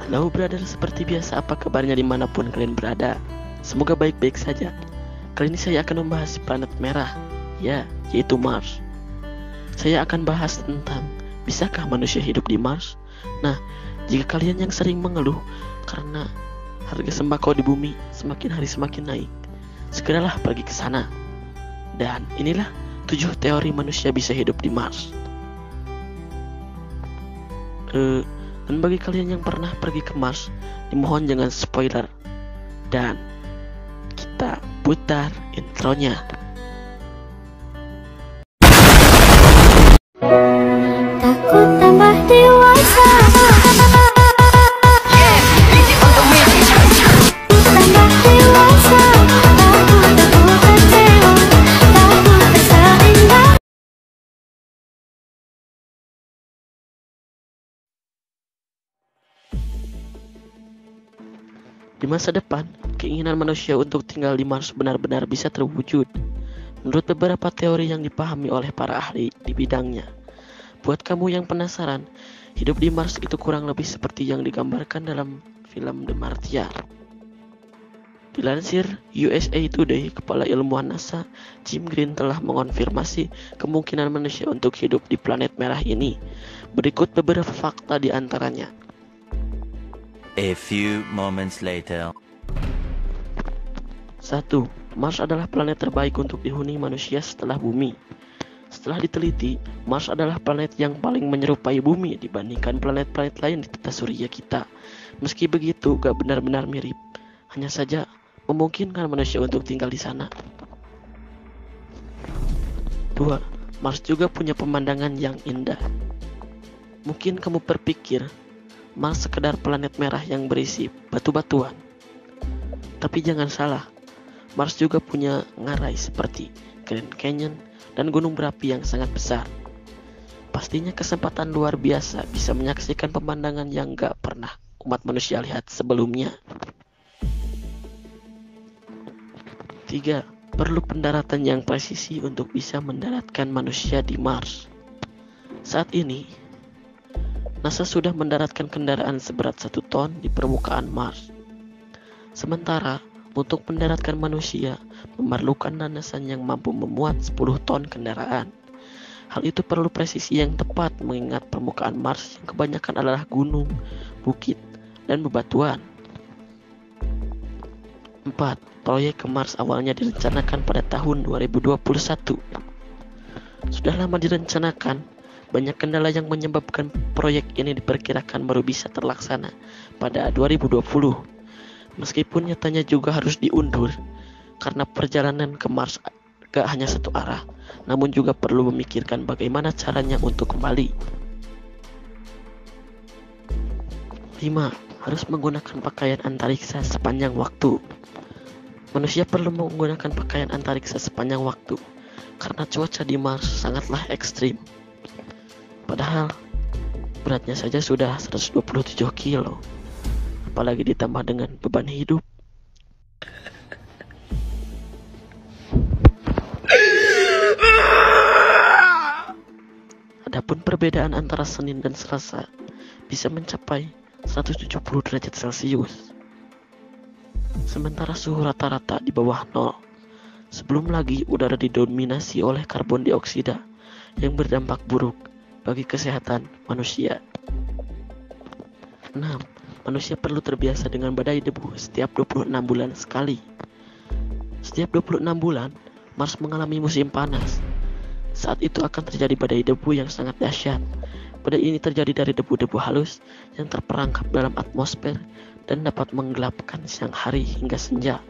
Halo brother, seperti biasa, apa kabarnya dimanapun kalian berada? Semoga baik-baik saja. Kali ini saya akan membahas planet merah, yaitu Mars. Saya akan bahas tentang bisakah manusia hidup di Mars? Nah, jika kalian yang sering mengeluh karena harga sembako di bumi semakin hari semakin naik, segeralah pergi ke sana. Dan inilah 7 teori manusia bisa hidup di Mars. Dan bagi kalian yang pernah pergi ke Mars, dimohon jangan spoiler. Dan kita putar intronya. Takut tambah dewasa, tambah dewasa. Takut kecewa, takut bersaing. Di masa depan, keinginan manusia untuk tinggal di Mars benar-benar bisa terwujud, menurut beberapa teori yang dipahami oleh para ahli di bidangnya. Buat kamu yang penasaran, hidup di Mars itu kurang lebih seperti yang digambarkan dalam film The Martian. Dilansir USA Today, kepala ilmuwan NASA Jim Green telah mengonfirmasi kemungkinan manusia untuk hidup di planet merah ini. Berikut beberapa fakta di antaranya. A few moments later. 1. Mars adalah planet terbaik untuk dihuni manusia setelah bumi. Setelah diteliti, Mars adalah planet yang paling menyerupai bumi dibandingkan planet-planet lain di tata surya kita. Meski begitu, gak benar-benar mirip. Hanya saja memungkinkan manusia untuk tinggal di sana. 2. Mars juga punya pemandangan yang indah. Mungkin kamu berpikir Mars sekedar planet merah yang berisi batu-batuan. Tapi jangan salah, Mars juga punya ngarai seperti Grand Canyon dan gunung berapi yang sangat besar. Pastinya kesempatan luar biasa bisa menyaksikan pemandangan yang gak pernah umat manusia lihat sebelumnya. 3. Perlu pendaratan yang presisi untuk bisa mendaratkan manusia di Mars. Saat ini, NASA sudah mendaratkan kendaraan seberat 1 ton di permukaan Mars. Sementara, untuk mendaratkan manusia memerlukan landasan yang mampu memuat 10 ton kendaraan. Hal itu perlu presisi yang tepat mengingat permukaan Mars yang kebanyakan adalah gunung, bukit, dan bebatuan. 4. Proyek ke Mars awalnya direncanakan pada tahun 2021. Sudah lama direncanakan. Banyak kendala yang menyebabkan proyek ini diperkirakan baru bisa terlaksana pada 2020. Meskipun nyatanya juga harus diundur karena perjalanan ke Mars gak hanya satu arah, namun juga perlu memikirkan bagaimana caranya untuk kembali. 5. Harus menggunakan pakaian antariksa sepanjang waktu. Manusia perlu menggunakan pakaian antariksa sepanjang waktu karena cuaca di Mars sangatlah ekstrim. Padahal beratnya saja sudah 127 kilo, apalagi ditambah dengan beban hidup. Adapun perbedaan antara Senin dan Selasa bisa mencapai 170 derajat Celcius. Sementara suhu rata-rata di bawah 0. Sebelum lagi udara didominasi oleh karbon dioksida yang berdampak buruk bagi kesehatan manusia. 6. Manusia perlu terbiasa dengan badai debu setiap 26 bulan sekali. Setiap 26 bulan, Mars mengalami musim panas. Saat itu akan terjadi badai debu yang sangat dahsyat. Badai ini terjadi dari debu-debu halus yang terperangkap dalam atmosfer dan dapat menggelapkan siang hari hingga senja.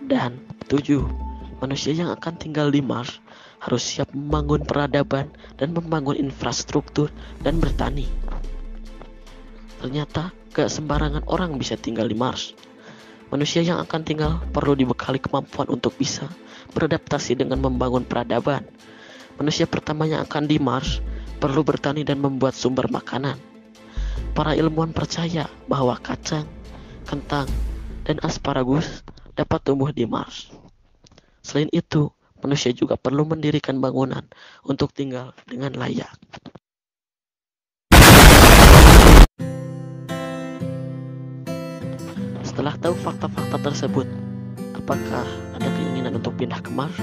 Dan 7. Manusia yang akan tinggal di Mars harus siap membangun peradaban dan membangun infrastruktur dan bertani. Ternyata gak sembarangan orang bisa tinggal di Mars. Manusia yang akan tinggal perlu dibekali kemampuan untuk bisa beradaptasi dengan membangun peradaban. Manusia pertama yang akan di Mars perlu bertani dan membuat sumber makanan. Para ilmuwan percaya bahwa kacang, kentang, dan asparagus dapat tumbuh di Mars. Selain itu, manusia juga perlu mendirikan bangunan untuk tinggal dengan layak. Setelah tahu fakta-fakta tersebut, apakah ada keinginan untuk pindah ke Mars?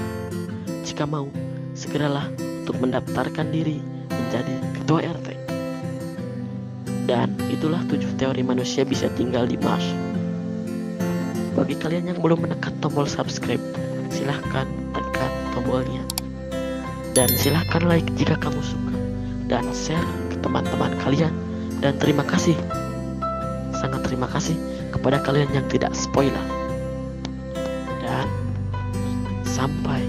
Jika mau, segeralah untuk mendaftarkan diri menjadi ketua RT. Dan itulah 7 teori manusia bisa tinggal di Mars. Bagi kalian yang belum menekan tombol subscribe, silahkan tekan tombolnya. Dan silahkan like jika kamu suka, dan share ke teman-teman kalian. Dan terima kasih, sangat terima kasih kepada kalian yang tidak spoiler. Dan sampai